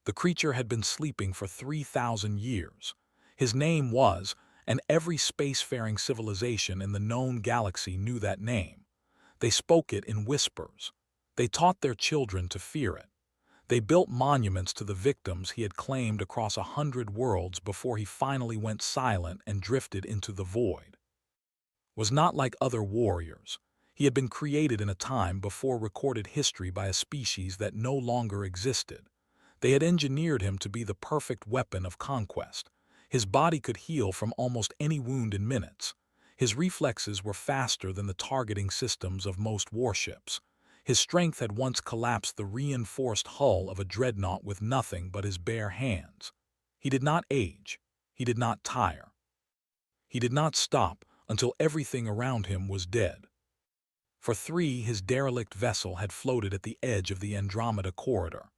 The creature had been sleeping for 3,000 years. His name was, and every spacefaring civilization in the known galaxy knew that name. They spoke it in whispers. They taught their children to fear it. They built monuments to the victims he had claimed across 100 worlds before he finally went silent and drifted into the void. Was not like other warriors. He had been created in a time before recorded history by a species that no longer existed. They had engineered him to be the perfect weapon of conquest. His body could heal from almost any wound in minutes. His reflexes were faster than the targeting systems of most warships. His strength had once collapsed the reinforced hull of a dreadnought with nothing but his bare hands. He did not age. He did not tire. He did not stop until everything around him was dead. For 3, his derelict vessel had floated at the edge of the Andromeda corridor.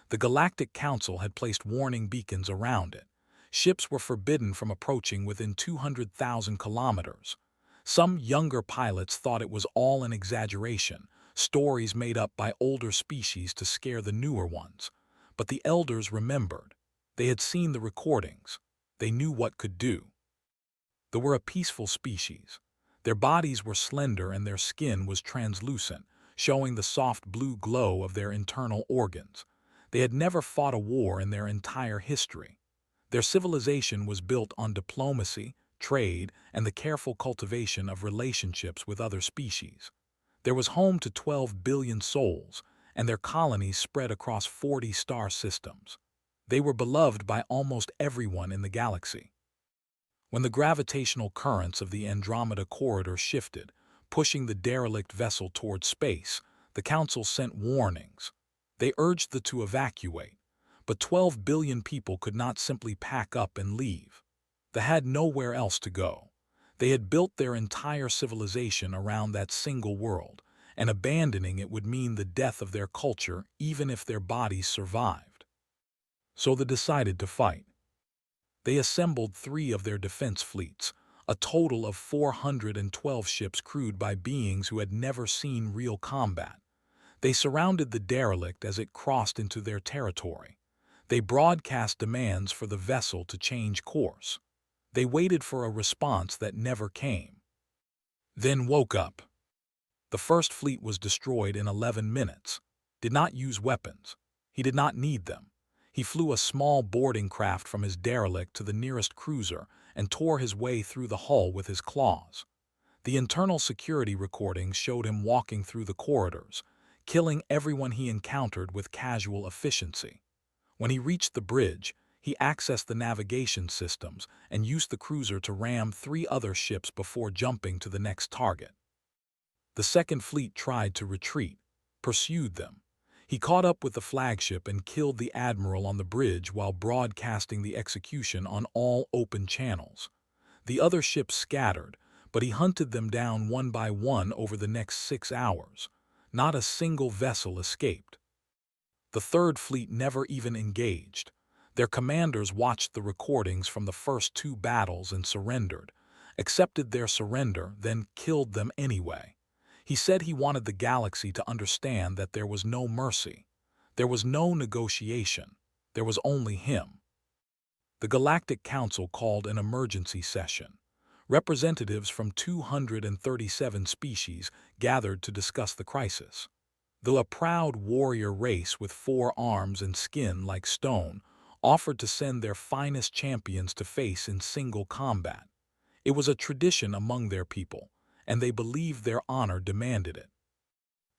The Galactic Council had placed warning beacons around it. Ships were forbidden from approaching within 200,000 kilometers. Some younger pilots thought it was all an exaggeration, stories made up by older species to scare the newer ones. But the elders remembered. They had seen the recordings. They knew what could do. They were a peaceful species. Their bodies were slender and their skin was translucent, showing the soft blue glow of their internal organs. They had never fought a war in their entire history. Their civilization was built on diplomacy, trade, and the careful cultivation of relationships with other species. There was home to 12 billion souls, and their colonies spread across 40 star systems. They were beloved by almost everyone in the galaxy. When the gravitational currents of the Andromeda corridor shifted, pushing the derelict vessel toward space, the Council sent warnings. They urged the to evacuate, but 12 billion people could not simply pack up and leave. They had nowhere else to go. They had built their entire civilization around that single world, and abandoning it would mean the death of their culture even if their bodies survived. So they decided to fight. They assembled 3 of their defense fleets, a total of 412 ships crewed by beings who had never seen real combat. They surrounded the derelict as it crossed into their territory. They broadcast demands for the vessel to change course. They waited for a response that never came. Then woke up. The first fleet was destroyed in 11 minutes. Did not use weapons. He did not need them. He flew a small boarding craft from his derelict to the nearest cruiser and tore his way through the hull with his claws. The internal security recordings showed him walking through the corridors, killing everyone he encountered with casual efficiency. When he reached the bridge, he accessed the navigation systems and used the cruiser to ram 3 other ships before jumping to the next target. The second fleet tried to retreat, pursued them. He caught up with the flagship and killed the admiral on the bridge while broadcasting the execution on all open channels. The other ships scattered, but he hunted them down one by one over the next 6 hours. Not a single vessel escaped. The third fleet never even engaged. Their commanders watched the recordings from the first 2 battles and surrendered, accepted their surrender, then killed them anyway. He said he wanted the galaxy to understand that there was no mercy. There was no negotiation. There was only him. The Galactic Council called an emergency session. Representatives from 237 species gathered to discuss the crisis. Though a proud warrior race with 4 arms and skin like stone offered to send their finest champions to face in single combat. It was a tradition among their people, and they believed their honor demanded it.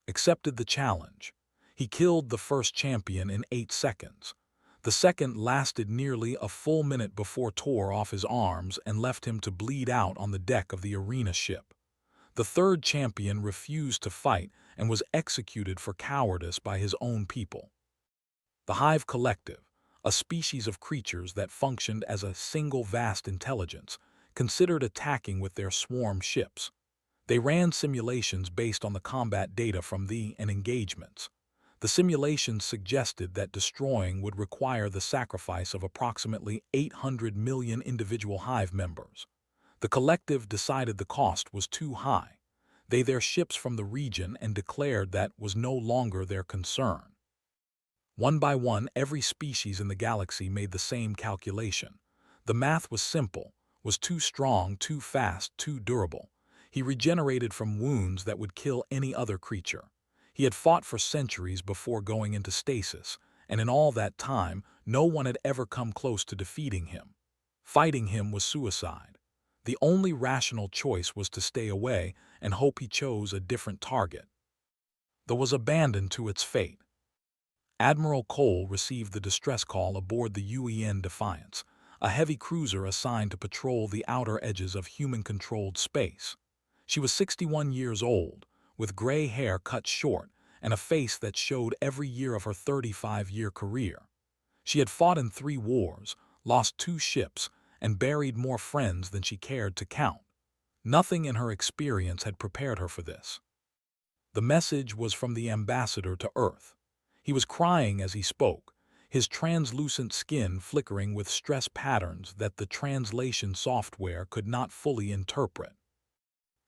Accepted the challenge. He killed the first champion in 8 seconds. The second lasted nearly a full minute before tore off his arms and left him to bleed out on the deck of the arena ship. The third champion refused to fight and was executed for cowardice by his own people. The Hive Collective, a species of creatures that functioned as a single vast intelligence, considered attacking with their swarm ships. They ran simulations based on the combat data from the engagements. The simulations suggested that destroying would require the sacrifice of approximately 800 million individual Hive members. The collective decided the cost was too high. They their ships from the region and declared that was no longer their concern. One by one, every species in the galaxy made the same calculation. The math was simple, was too strong, too fast, too durable. He regenerated from wounds that would kill any other creature. He had fought for centuries before going into stasis, and in all that time, no one had ever come close to defeating him. Fighting him was suicide. The only rational choice was to stay away and hope he chose a different target. Though was abandoned to its fate. Admiral Cole received the distress call aboard the UEN Defiance, a heavy cruiser assigned to patrol the outer edges of human-controlled space. She was 61 years old, with gray hair cut short and a face that showed every year of her 35-year career. She had fought in 3 wars, lost 2 ships, and buried more friends than she cared to count. Nothing in her experience had prepared her for this. The message was from the ambassador to Earth. He was crying as he spoke, his translucent skin flickering with stress patterns that the translation software could not fully interpret.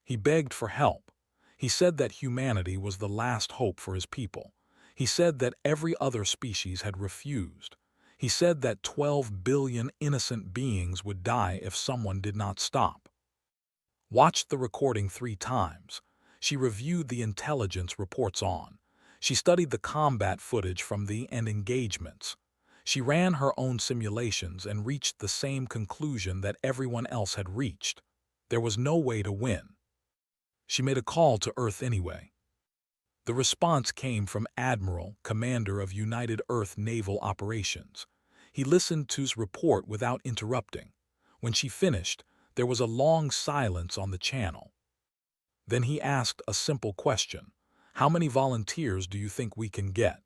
He begged for help. He said that humanity was the last hope for his people. He said that every other species had refused. He said that 12 billion innocent beings would die if someone did not stop. Watched the recording 3 times. She reviewed the intelligence reports on. She studied the combat footage from the engagements. She ran her own simulations and reached the same conclusion that everyone else had reached. There was no way to win. She made a call to Earth anyway. The response came from Admiral, Commander of United Earth Naval Operations. He listened to his report without interrupting. When she finished, there was a long silence on the channel. Then he asked a simple question. How many volunteers do you think we can get?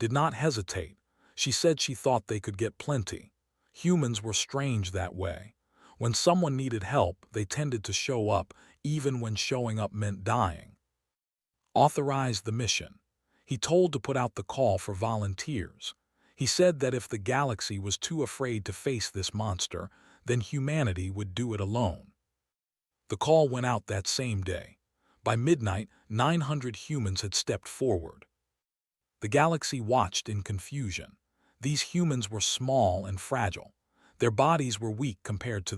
Did not hesitate. She said she thought they could get plenty. Humans were strange that way. When someone needed help, they tended to show up, even when showing up meant dying. Authorized the mission. He told to put out the call for volunteers. He said that if the galaxy was too afraid to face this monster, then humanity would do it alone. The call went out that same day. By midnight, 900 humans had stepped forward. The galaxy watched in confusion. These humans were small and fragile. Their bodies were weak compared to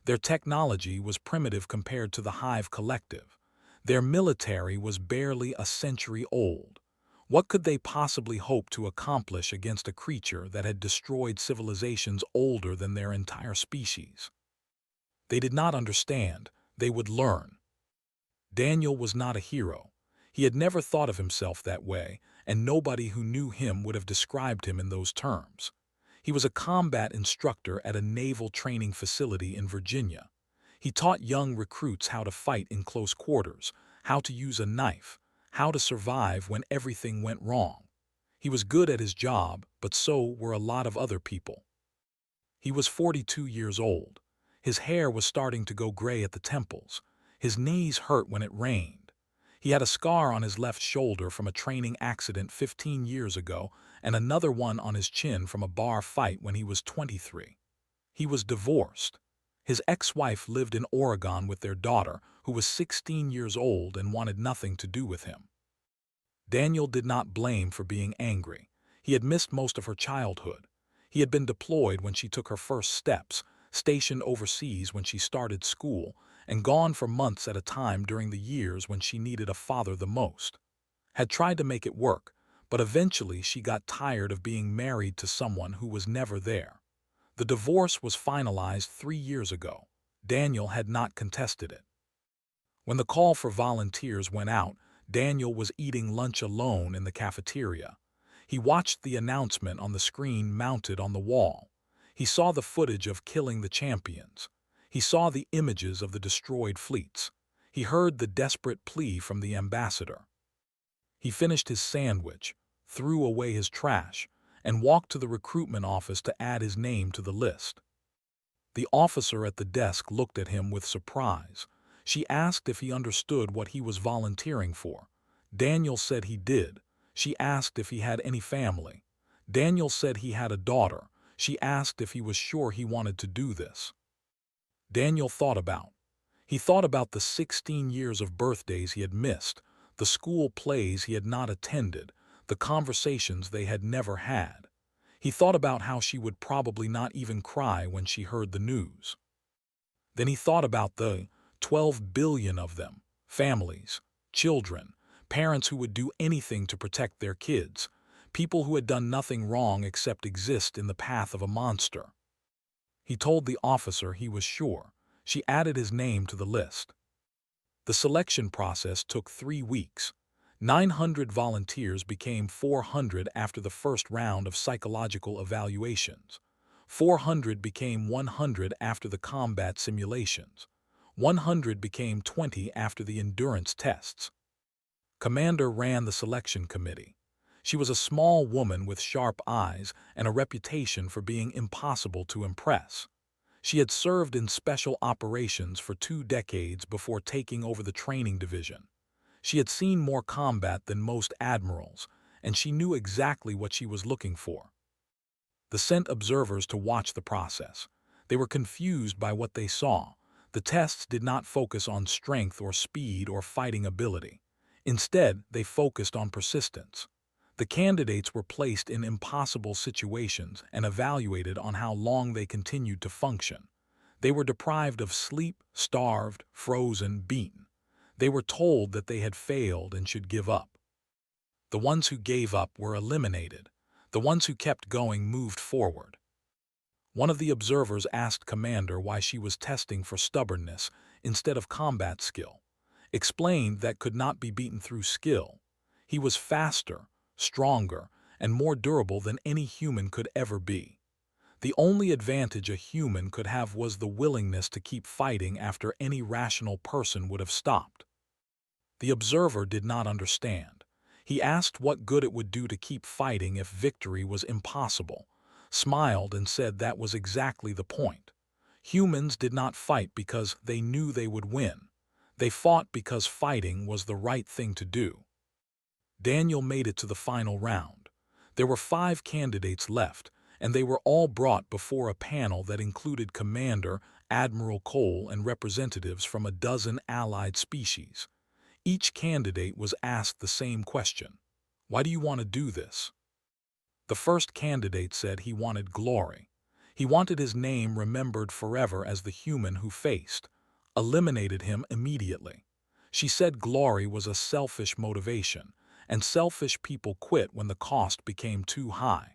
their technology was primitive compared to the Hive Collective. Their military was barely a century old. What could they possibly hope to accomplish against a creature that had destroyed civilizations older than their entire species? They did not understand. They would learn. Daniel was not a hero. He had never thought of himself that way, and nobody who knew him would have described him in those terms. He was a combat instructor at a naval training facility in Virginia. He taught young recruits how to fight in close quarters, how to use a knife, how to survive when everything went wrong. He was good at his job, but so were a lot of other people. He was 42 years old. His hair was starting to go gray at the temples. His knees hurt when it rained. He had a scar on his left shoulder from a training accident 15 years ago and another one on his chin from a bar fight when he was 23. He was divorced. His ex-wife lived in Oregon with their daughter, who was 16 years old and wanted nothing to do with him. Daniel did not blame for being angry. He had missed most of her childhood. He had been deployed when she took her first steps, stationed overseas when she started school, and gone for months at a time during the years when she needed a father the most. Had tried to make it work, but eventually she got tired of being married to someone who was never there. The divorce was finalized 3 years ago. Daniel had not contested it. When the call for volunteers went out, Daniel was eating lunch alone in the cafeteria. He watched the announcement on the screen mounted on the wall. He saw the footage of killing the champions. He saw the images of the destroyed fleets. He heard the desperate plea from the ambassador. He finished his sandwich, threw away his trash, and walked to the recruitment office to add his name to the list. The officer at the desk looked at him with surprise. She asked if he understood what he was volunteering for. Daniel said he did. She asked if he had any family. Daniel said he had a daughter. She asked if he was sure he wanted to do this. Daniel thought about. He thought about the 16 years of birthdays he had missed, the school plays he had not attended, the conversations they had never had. He thought about how she would probably not even cry when she heard the news. Then he thought about the 12 billion of them, families, children, parents who would do anything to protect their kids, people who had done nothing wrong except exist in the path of a monster. He told the officer he was sure. She added his name to the list. The selection process took 3 weeks. 900 volunteers became 400 after the first round of psychological evaluations. 400 became 100 after the combat simulations. 100 became 20 after the endurance tests. Commander ran the selection committee. She was a small woman with sharp eyes and a reputation for being impossible to impress. She had served in special operations for 2 decades before taking over the training division. She had seen more combat than most admirals, and she knew exactly what she was looking for. They sent observers to watch the process. They were confused by what they saw. The tests did not focus on strength or speed or fighting ability. Instead, they focused on persistence. The candidates were placed in impossible situations and evaluated on how long they continued to function. They were deprived of sleep, starved, frozen, beaten. They were told that they had failed and should give up. The ones who gave up were eliminated. The ones who kept going moved forward. One of the observers asked Commander why she was testing for stubbornness instead of combat skill. Explained that could not be beaten through skill. He was faster, stronger, and more durable than any human could ever be. The only advantage a human could have was the willingness to keep fighting after any rational person would have stopped. The observer did not understand. He asked what good it would do to keep fighting if victory was impossible, smiled and said that was exactly the point. Humans did not fight because they knew they would win. They fought because fighting was the right thing to do. Daniel made it to the final round. There were 5 candidates left, and they were all brought before a panel that included Commander, Admiral Cole, and representatives from a dozen allied species. Each candidate was asked the same question. Why do you want to do this? The first candidate said he wanted glory. He wanted his name remembered forever as the human who faced, eliminated him immediately. She said glory was a selfish motivation, and selfish people quit when the cost became too high.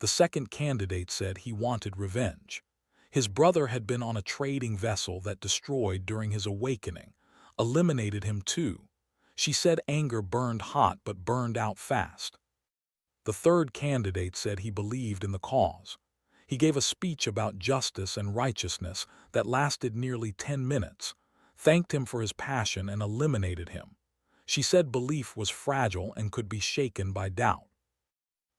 The second candidate said he wanted revenge. His brother had been on a trading vessel that destroyed during his awakening, eliminated him too. She said anger burned hot but burned out fast. The third candidate said he believed in the cause. He gave a speech about justice and righteousness that lasted nearly 10 minutes, thanked him for his passion and eliminated him. She said belief was fragile and could be shaken by doubt.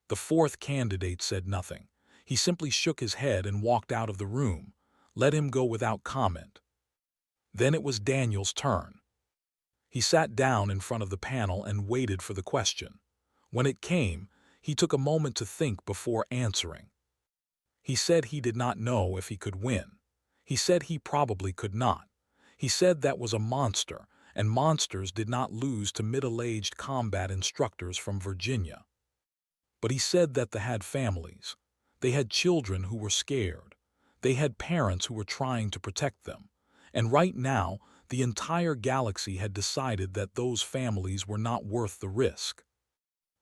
The fourth candidate said nothing. He simply shook his head and walked out of the room, let him go without comment. Then it was Daniel's turn. He sat down in front of the panel and waited for the question. When it came, he took a moment to think before answering. He said he did not know if he could win. He said he probably could not. He said that was a monster, and monsters did not lose to middle-aged combat instructors from Virginia. But he said that they had families. They had children who were scared. They had parents who were trying to protect them. And right now, the entire galaxy had decided that those families were not worth the risk.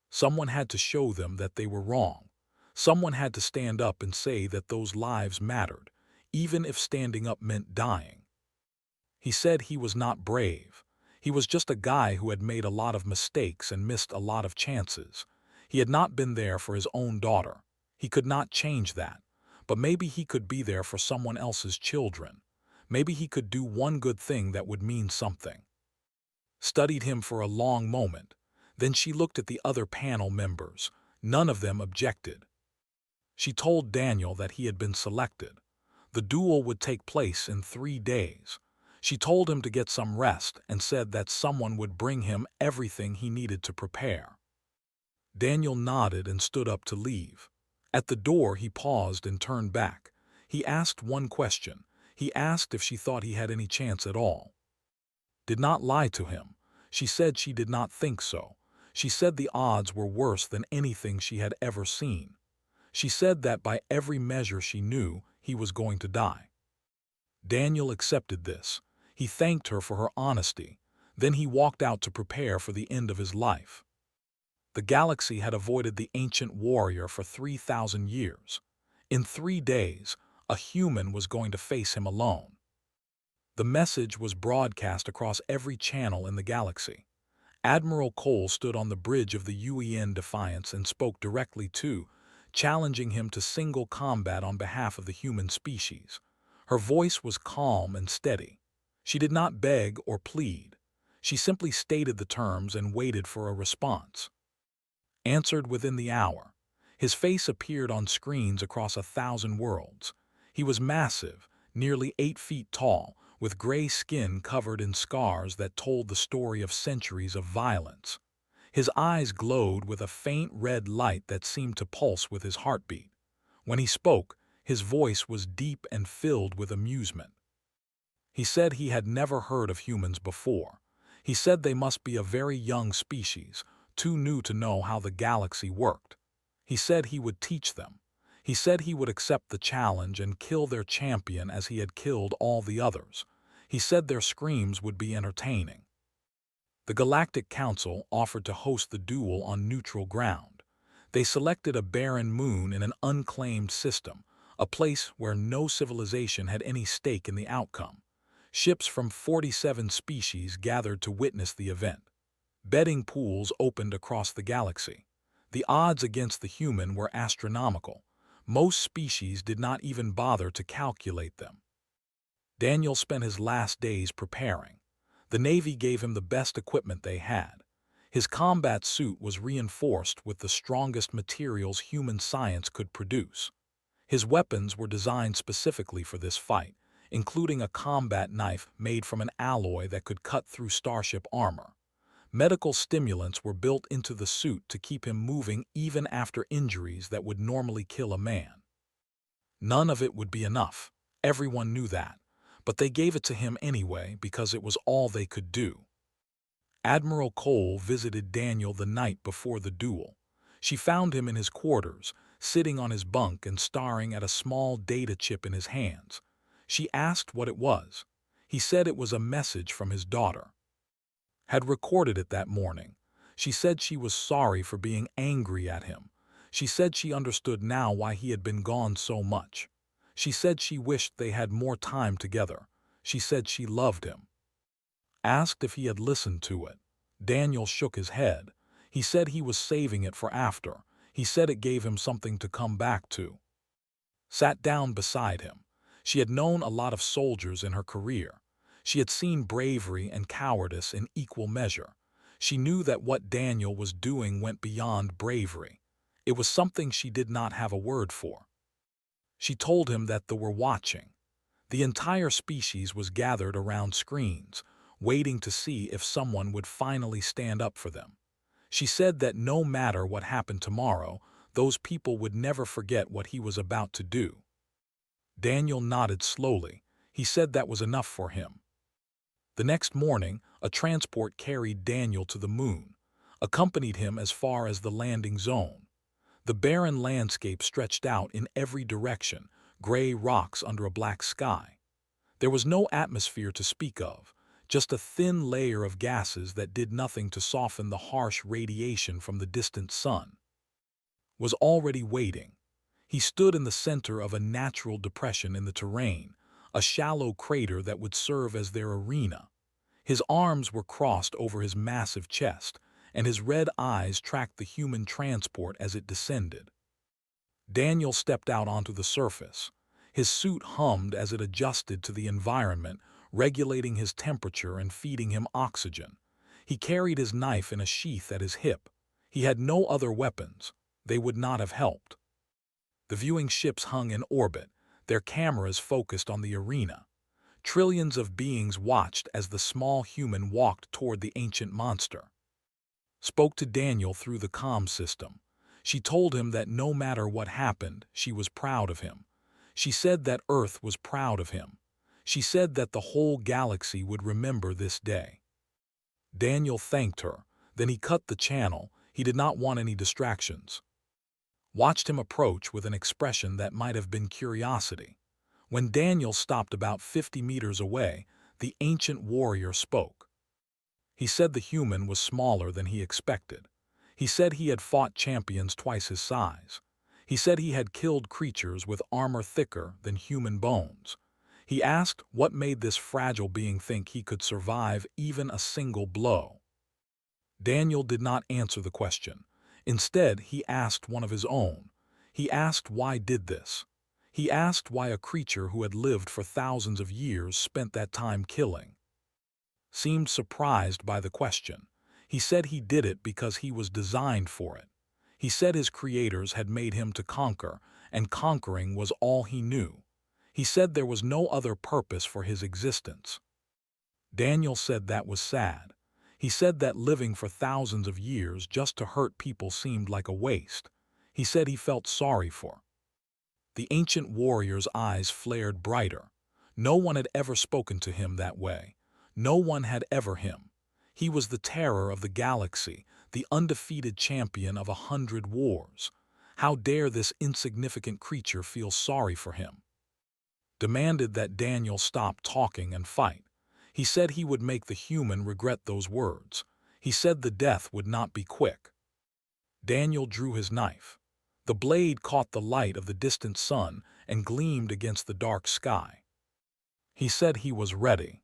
Someone had to show them that they were wrong. Someone had to stand up and say that those lives mattered, even if standing up meant dying. He said he was not brave. He was just a guy who had made a lot of mistakes and missed a lot of chances. He had not been there for his own daughter. He could not change that. But maybe he could be there for someone else's children. Maybe he could do one good thing that would mean something. Studied him for a long moment. Then she looked at the other panel members. None of them objected. She told Daniel that he had been selected. The duel would take place in 3 days. She told him to get some rest and said that someone would bring him everything he needed to prepare. Daniel nodded and stood up to leave. At the door he paused and turned back. He asked one question. He asked if she thought he had any chance at all. Did not lie to him. She said she did not think so. She said the odds were worse than anything she had ever seen. She said that by every measure she knew, he was going to die. Daniel accepted this. He thanked her for her honesty. Then he walked out to prepare for the end of his life. The galaxy had avoided the ancient warrior for 3,000 years. In 3 days, a human was going to face him alone. The message was broadcast across every channel in the galaxy. Admiral Cole stood on the bridge of the UEN Defiance and spoke directly to, challenging him to single combat on behalf of the human species. Her voice was calm and steady. She did not beg or plead. She simply stated the terms and waited for a response. Answered within the hour. His face appeared on screens across 1,000 worlds. He was massive, nearly 8 feet tall, with gray skin covered in scars that told the story of centuries of violence. His eyes glowed with a faint red light that seemed to pulse with his heartbeat. When he spoke, his voice was deep and filled with amusement. He said he had never heard of humans before. He said they must be a very young species, too new to know how the galaxy worked. He said he would teach them. He said he would accept the challenge and kill their champion as he had killed all the others. He said their screams would be entertaining. The Galactic Council offered to host the duel on neutral ground. They selected a barren moon in an unclaimed system, a place where no civilization had any stake in the outcome. Ships from 47 species gathered to witness the event. Betting pools opened across the galaxy. The odds against the human were astronomical. Most species did not even bother to calculate them. Daniel spent his last days preparing. The Navy gave him the best equipment they had. His combat suit was reinforced with the strongest materials human science could produce. His weapons were designed specifically for this fight, including a combat knife made from an alloy that could cut through starship armor. Medical stimulants were built into the suit to keep him moving even after injuries that would normally kill a man. None of it would be enough. Everyone knew that. But they gave it to him anyway because it was all they could do. Admiral Cole visited Daniel the night before the duel. She found him in his quarters, sitting on his bunk and staring at a small data chip in his hands. She asked what it was. He said it was a message from his daughter. Had recorded it that morning. She said she was sorry for being angry at him. She said she understood now why he had been gone so much. She said she wished they had more time together. She said she loved him. Asked if he had listened to it. Daniel shook his head. He said he was saving it for after. He said it gave him something to come back to. Sat down beside him. She had known a lot of soldiers in her career. She had seen bravery and cowardice in equal measure. She knew that what Daniel was doing went beyond bravery. It was something she did not have a word for. She told him that they were watching. The entire species was gathered around screens, waiting to see if someone would finally stand up for them. She said that no matter what happened tomorrow, those people would never forget what he was about to do. Daniel nodded slowly. He said that was enough for him. The next morning, a transport carried Daniel to the moon, accompanied him as far as the landing zone. The barren landscape stretched out in every direction, gray rocks under a black sky. There was no atmosphere to speak of, just a thin layer of gases that did nothing to soften the harsh radiation from the distant sun. Was already waiting. He stood in the center of a natural depression in the terrain, a shallow crater that would serve as their arena. His arms were crossed over his massive chest, and his red eyes tracked the human transport as it descended. Daniel stepped out onto the surface. His suit hummed as it adjusted to the environment, regulating his temperature and feeding him oxygen. He carried his knife in a sheath at his hip. He had no other weapons. They would not have helped. The viewing ships hung in orbit, their cameras focused on the arena. Trillions of beings watched as the small human walked toward the ancient monster. Spoke to Daniel through the comm system. She told him that no matter what happened, she was proud of him. She said that Earth was proud of him. She said that the whole galaxy would remember this day. Daniel thanked her. Then he cut the channel. He did not want any distractions. Watched him approach with an expression that might have been curiosity. When Daniel stopped about 50 meters away, the ancient warrior spoke. He said the human was smaller than he expected. He said he had fought champions twice his size. He said he had killed creatures with armor thicker than human bones. He asked what made this fragile being think he could survive even a single blow. Daniel did not answer the question. Instead, he asked one of his own. He asked why did this. He asked why a creature who had lived for thousands of years spent that time killing. Seemed surprised by the question. He said he did it because he was designed for it. He said his creators had made him to conquer, and conquering was all he knew. He said there was no other purpose for his existence. Daniel said that was sad. He said that living for thousands of years just to hurt people seemed like a waste. He said he felt sorry for. The ancient warrior's eyes flared brighter. No one had ever spoken to him that way. No one had ever him. He was the terror of the galaxy, the undefeated champion of 100 wars. How dare this insignificant creature feel sorry for him? Demanded that Daniel stop talking and fight. He said he would make the human regret those words. He said the death would not be quick. Daniel drew his knife. The blade caught the light of the distant sun and gleamed against the dark sky. He said he was ready.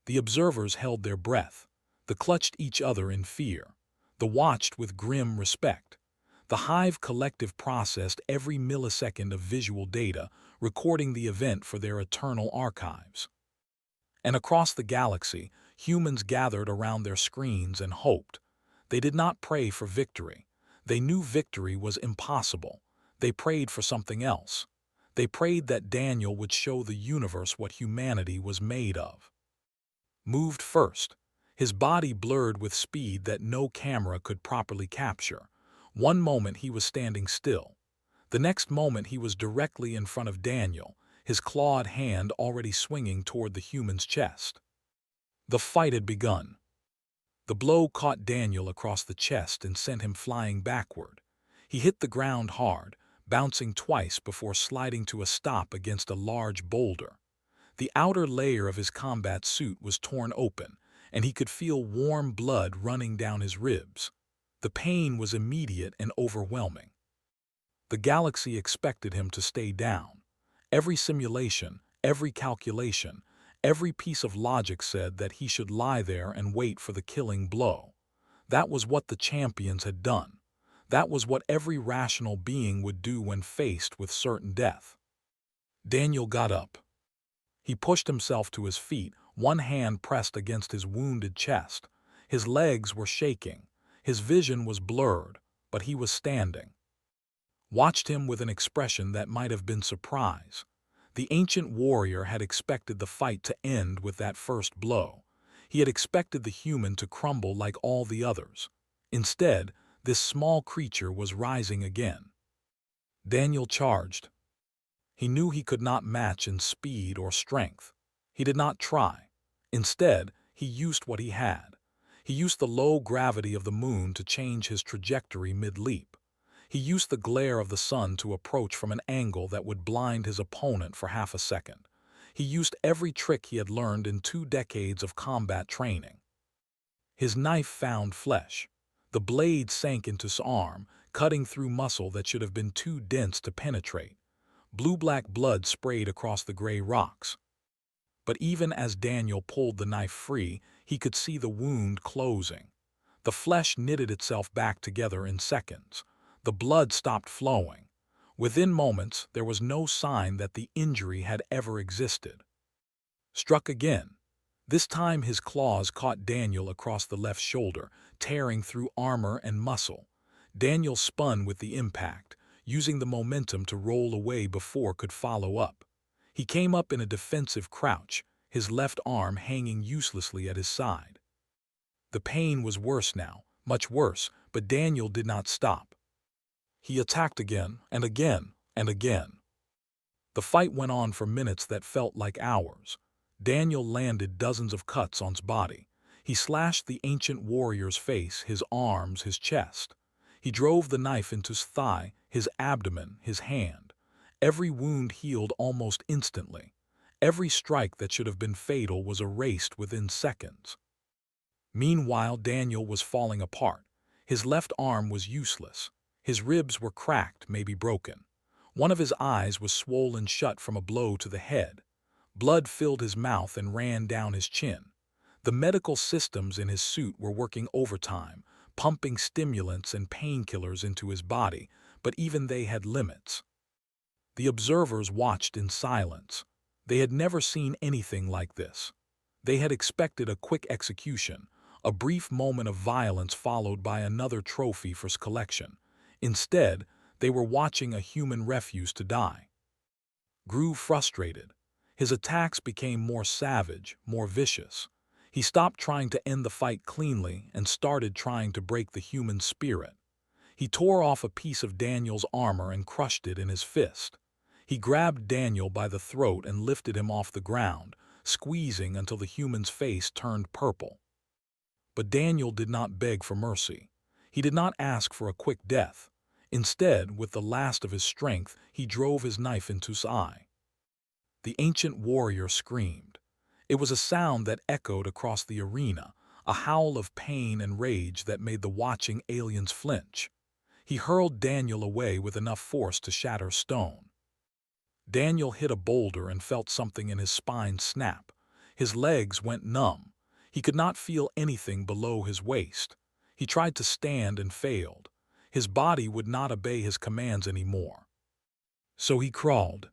The observers held their breath. The clutched each other in fear. The watched with grim respect. The hive collective processed every millisecond of visual data, recording the event for their eternal archives. And across the galaxy, humans gathered around their screens and hoped. They did not pray for victory. They knew victory was impossible. They prayed for something else. They prayed that Daniel would show the universe what humanity was made of. Moved first, his body blurred with speed that no camera could properly capture. One moment he was standing still. The next moment he was directly in front of Daniel, his clawed hand already swinging toward the human's chest. The fight had begun. The blow caught Daniel across the chest and sent him flying backward. He hit the ground hard, bouncing twice before sliding to a stop against a large boulder. The outer layer of his combat suit was torn open, and he could feel warm blood running down his ribs. The pain was immediate and overwhelming. The galaxy expected him to stay down. Every simulation, every calculation, every piece of logic said that he should lie there and wait for the killing blow. That was what the champions had done. That was what every rational being would do when faced with certain death. Daniel got up. He pushed himself to his feet, one hand pressed against his wounded chest. His legs were shaking. His vision was blurred, but he was standing. Watched him with an expression that might have been surprise. The ancient warrior had expected the fight to end with that first blow. He had expected the human to crumble like all the others. Instead, this small creature was rising again. Daniel charged. He knew he could not match in speed or strength. He did not try. Instead, he used what he had. He used the low gravity of the moon to change his trajectory mid-leap. He used the glare of the sun to approach from an angle that would blind his opponent for half a second. He used every trick he had learned in 2 decades of combat training. His knife found flesh. The blade sank into his arm, cutting through muscle that should have been too dense to penetrate. Blue-black blood sprayed across the gray rocks. But even as Daniel pulled the knife free, he could see the wound closing. The flesh knitted itself back together in seconds. The blood stopped flowing. Within moments, there was no sign that the injury had ever existed. Struck again. This time his claws caught Daniel across the left shoulder, tearing through armor and muscle. Daniel spun with the impact, using the momentum to roll away before could follow up. He came up in a defensive crouch, his left arm hanging uselessly at his side. The pain was worse now, much worse, but Daniel did not stop. He attacked again and again and again. The fight went on for minutes that felt like hours. Daniel landed dozens of cuts on his body. He slashed the ancient warrior's face, his arms, his chest. He drove the knife into his thigh, his abdomen, his hand. Every wound healed almost instantly. Every strike that should have been fatal was erased within seconds. Meanwhile, Daniel was falling apart. His left arm was useless. His ribs were cracked, maybe broken. One of his eyes was swollen shut from a blow to the head. Blood filled his mouth and ran down his chin. The medical systems in his suit were working overtime, pumping stimulants and painkillers into his body, but even they had limits. The observers watched in silence. They had never seen anything like this. They had expected a quick execution, a brief moment of violence followed by another trophy for collection. Instead, they were watching a human refuse to die. Grew frustrated. His attacks became more savage, more vicious. He stopped trying to end the fight cleanly and started trying to break the human spirit. He tore off a piece of Daniel's armor and crushed it in his fist. He grabbed Daniel by the throat and lifted him off the ground, squeezing until the human's face turned purple. But Daniel did not beg for mercy. He did not ask for a quick death. Instead, with the last of his strength, he drove his knife into his eye. The ancient warrior screamed. It was a sound that echoed across the arena, a howl of pain and rage that made the watching aliens flinch. He hurled Daniel away with enough force to shatter stone. Daniel hit a boulder and felt something in his spine snap. His legs went numb. He could not feel anything below his waist. He tried to stand and failed. His body would not obey his commands anymore. So he crawled.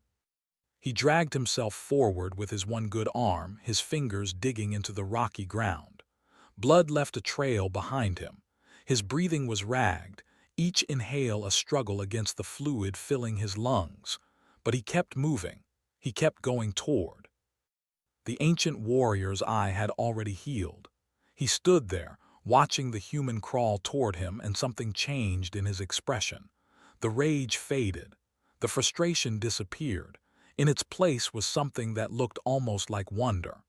He dragged himself forward with his one good arm, his fingers digging into the rocky ground. Blood left a trail behind him. His breathing was ragged, each inhale a struggle against the fluid filling his lungs. But he kept moving. He kept going toward. The ancient warrior's eye had already healed. He stood there, watching the human crawl toward him, and something changed in his expression. The rage faded. The frustration disappeared. In its place was something that looked almost like wonder.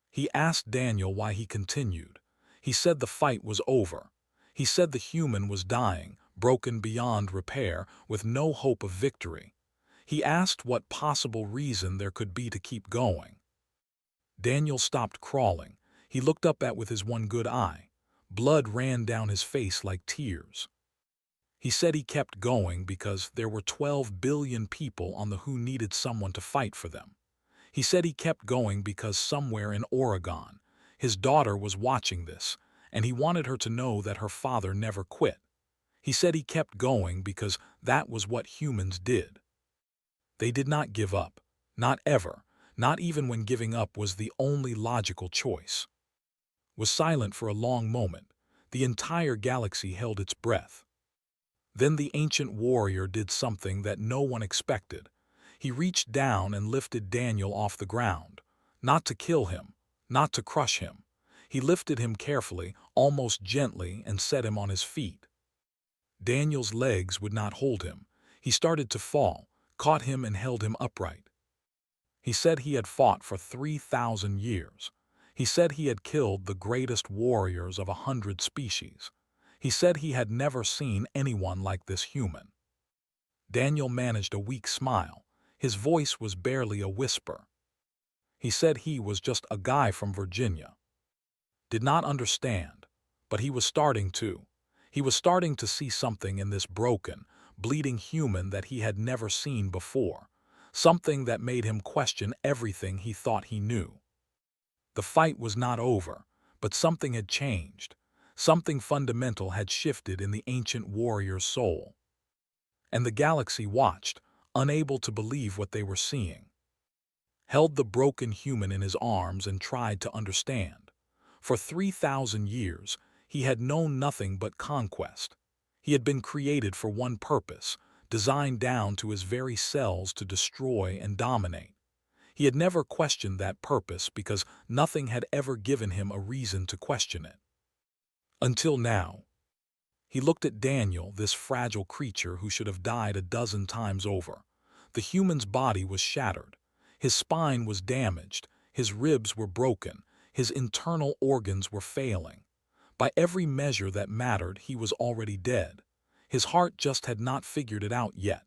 He asked Daniel why he continued. He said the fight was over. He said the human was dying, broken beyond repair, with no hope of victory. He asked what possible reason there could be to keep going. Daniel stopped crawling. He looked up with his one good eye. Blood ran down his face like tears. He said he kept going because there were 12 billion people on the who needed someone to fight for them. He said he kept going because somewhere in Oregon, his daughter was watching this, and he wanted her to know that her father never quit. He said he kept going because that was what humans did. They did not give up, not ever, not even when giving up was the only logical choice. Was silent for a long moment. The entire galaxy held its breath. Then the ancient warrior did something that no one expected. He reached down and lifted Daniel off the ground, not to kill him, not to crush him. He lifted him carefully, almost gently, and set him on his feet. Daniel's legs would not hold him. He started to fall, caught him and held him upright. He said he had fought for 3,000 years. He said he had killed the greatest warriors of 100 species. He said he had never seen anyone like this human. Daniel managed a weak smile. His voice was barely a whisper. He said he was just a guy from Virginia. Did not understand, but he was starting to. He was starting to see something in this broken, bleeding human that he had never seen before, something that made him question everything he thought he knew. The fight was not over, but something had changed. Something fundamental had shifted in the ancient warrior's soul. And the galaxy watched, unable to believe what they were seeing. Held the broken human in his arms and tried to understand. For 3,000 years, he had known nothing but conquest. He had been created for one purpose, designed down to his very cells to destroy and dominate. He had never questioned that purpose because nothing had ever given him a reason to question it. Until now. He looked at Daniel, this fragile creature who should have died a dozen times over. The human's body was shattered. His spine was damaged. His ribs were broken. His internal organs were failing. By every measure that mattered, he was already dead. His heart just had not figured it out yet.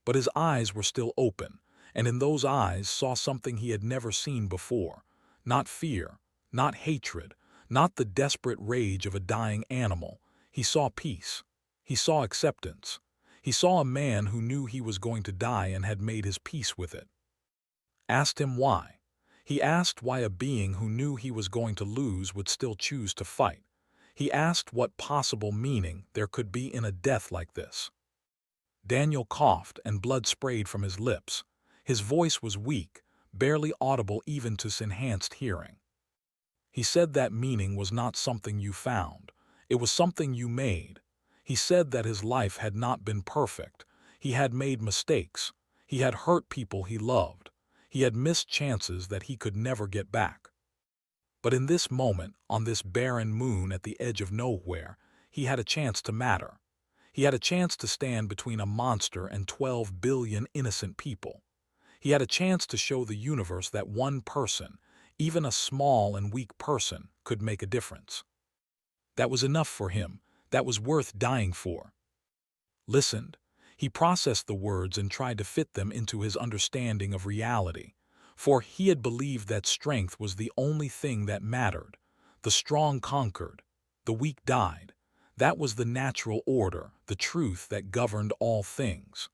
But his eyes were still open, and in those eyes saw something he had never seen before. Not fear, not hatred, not the desperate rage of a dying animal. He saw peace. He saw acceptance. He saw a man who knew he was going to die and had made his peace with it. Asked him why. He asked why a being who knew he was going to lose would still choose to fight. He asked what possible meaning there could be in a death like this. Daniel coughed and blood sprayed from his lips. His voice was weak, barely audible even to enhanced hearing. He said that meaning was not something you found. It was something you made. He said that his life had not been perfect. He had made mistakes. He had hurt people he loved. He had missed chances that he could never get back. But in this moment, on this barren moon at the edge of nowhere, he had a chance to matter. He had a chance to stand between a monster and 12 billion innocent people. He had a chance to show the universe that one person, even a small and weak person, could make a difference. That was enough for him. That was worth dying for. Listened. He processed the words and tried to fit them into his understanding of reality. For he had believed that strength was the only thing that mattered. The strong conquered. The weak died. That was the natural order, the truth that governed all things.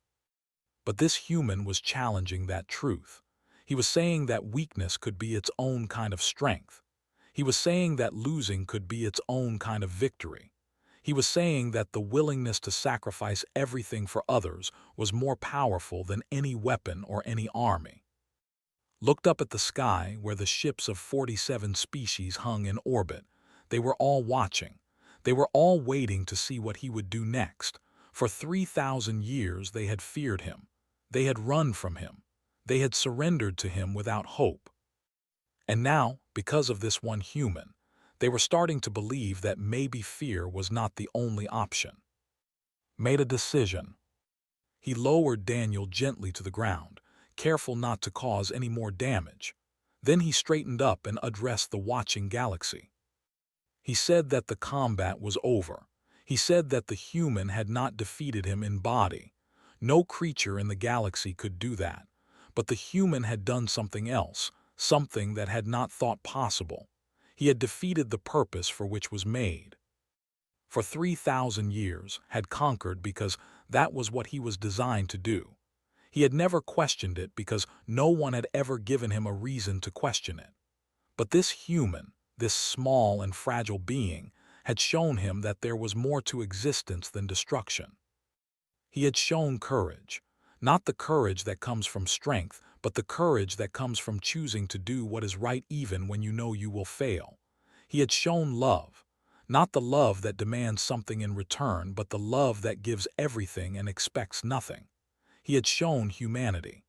But this human was challenging that truth. He was saying that weakness could be its own kind of strength. He was saying that losing could be its own kind of victory. He was saying that the willingness to sacrifice everything for others was more powerful than any weapon or any army. Looked up at the sky where the ships of 47 species hung in orbit. They were all watching. They were all waiting to see what he would do next. For 3,000 years they had feared him. They had run from him. They had surrendered to him without hope. And now, because of this one human, they were starting to believe that maybe fear was not the only option. Made a decision. He lowered Daniel gently to the ground, careful not to cause any more damage. Then he straightened up and addressed the watching galaxy. He said that the combat was over. He said that the human had not defeated him in body. No creature in the galaxy could do that. But the human had done something else, something that had not thought possible. He had defeated the purpose for which was made. For 3,000 years, had conquered because that was what he was designed to do. He had never questioned it because no one had ever given him a reason to question it. But this human, this small and fragile being, had shown him that there was more to existence than destruction. He had shown courage, not the courage that comes from strength, but the courage that comes from choosing to do what is right even when you know you will fail. He had shown love, not the love that demands something in return, but the love that gives everything and expects nothing. He had shown humanity.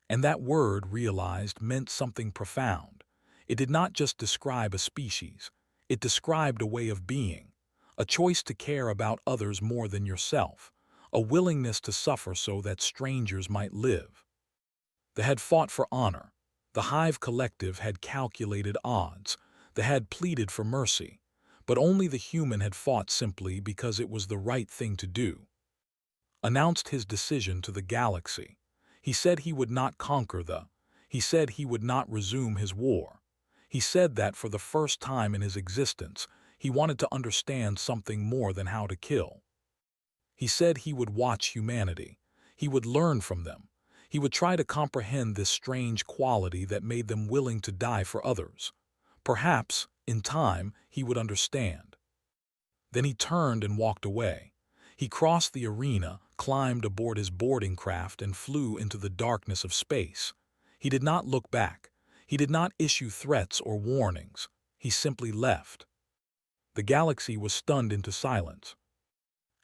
And that word, realized, meant something profound. It did not just describe a species. It described a way of being, a choice to care about others more than yourself, a willingness to suffer so that strangers might live. They had fought for honor. The Hive Collective had calculated odds. They had pleaded for mercy. But only the human had fought simply because it was the right thing to do. Announced his decision to the galaxy. He said he would not conquer he said he would not resume his war. He said that for the first time in his existence, he wanted to understand something more than how to kill. He said he would watch humanity. He would learn from them. He would try to comprehend this strange quality that made them willing to die for others. Perhaps, in time, he would understand. Then he turned and walked away. He crossed the arena, climbed aboard his boarding craft, and flew into the darkness of space. He did not look back. He did not issue threats or warnings. He simply left. The galaxy was stunned into silence.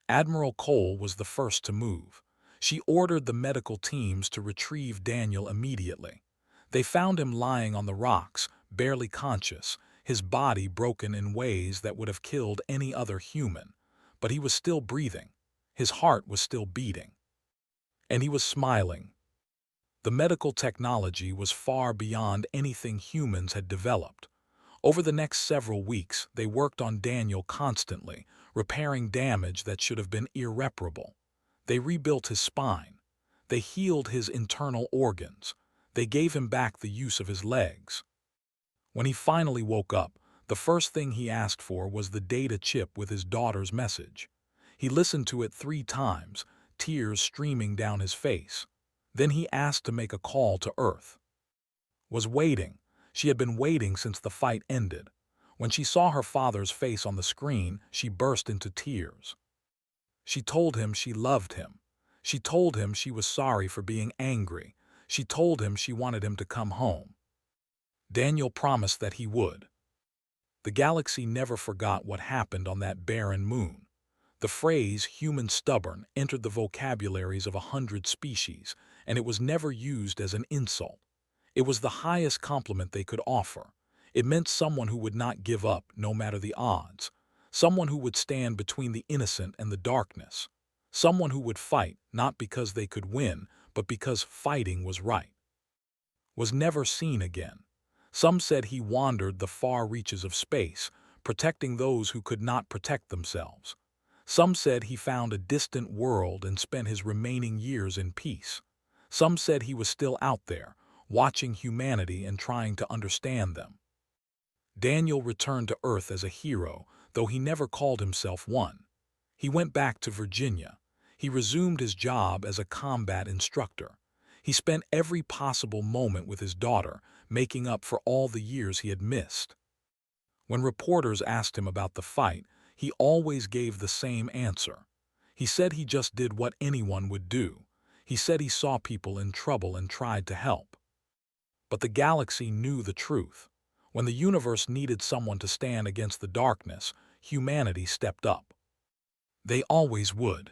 Admiral Cole was the first to move. She ordered the medical teams to retrieve Daniel immediately. They found him lying on the rocks, barely conscious, his body broken in ways that would have killed any other human. But he was still breathing. His heart was still beating. And he was smiling. The medical technology was far beyond anything humans had developed. Over the next several weeks, they worked on Daniel constantly, repairing damage that should have been irreparable. They rebuilt his spine. They healed his internal organs. They gave him back the use of his legs. When he finally woke up, the first thing he asked for was the data chip with his daughter's message. He listened to it 3 times, tears streaming down his face. Then he asked to make a call to Earth. Was waiting. She had been waiting since the fight ended. When she saw her father's face on the screen, she burst into tears. She told him she loved him. She told him she was sorry for being angry. She told him she wanted him to come home. Daniel promised that he would. The galaxy never forgot what happened on that barren moon. The phrase "human stubborn" entered the vocabularies of 100 species, and it was never used as an insult. It was the highest compliment they could offer. It meant someone who would not give up no matter the odds, someone who would stand between the innocent and the darkness, someone who would fight not because they could win, but because fighting was right. Was never seen again. Some said he wandered the far reaches of space, protecting those who could not protect themselves. Some said he found a distant world and spent his remaining years in peace. Some said he was still out there, watching humanity and trying to understand them. Daniel returned to Earth as a hero, though he never called himself one. He went back to Virginia. He resumed his job as a combat instructor. He spent every possible moment with his daughter, making up for all the years he had missed. When reporters asked him about the fight, he always gave the same answer. He said he just did what anyone would do. He said he saw people in trouble and tried to help. But the galaxy knew the truth. When the universe needed someone to stand against the darkness, humanity stepped up. They always would.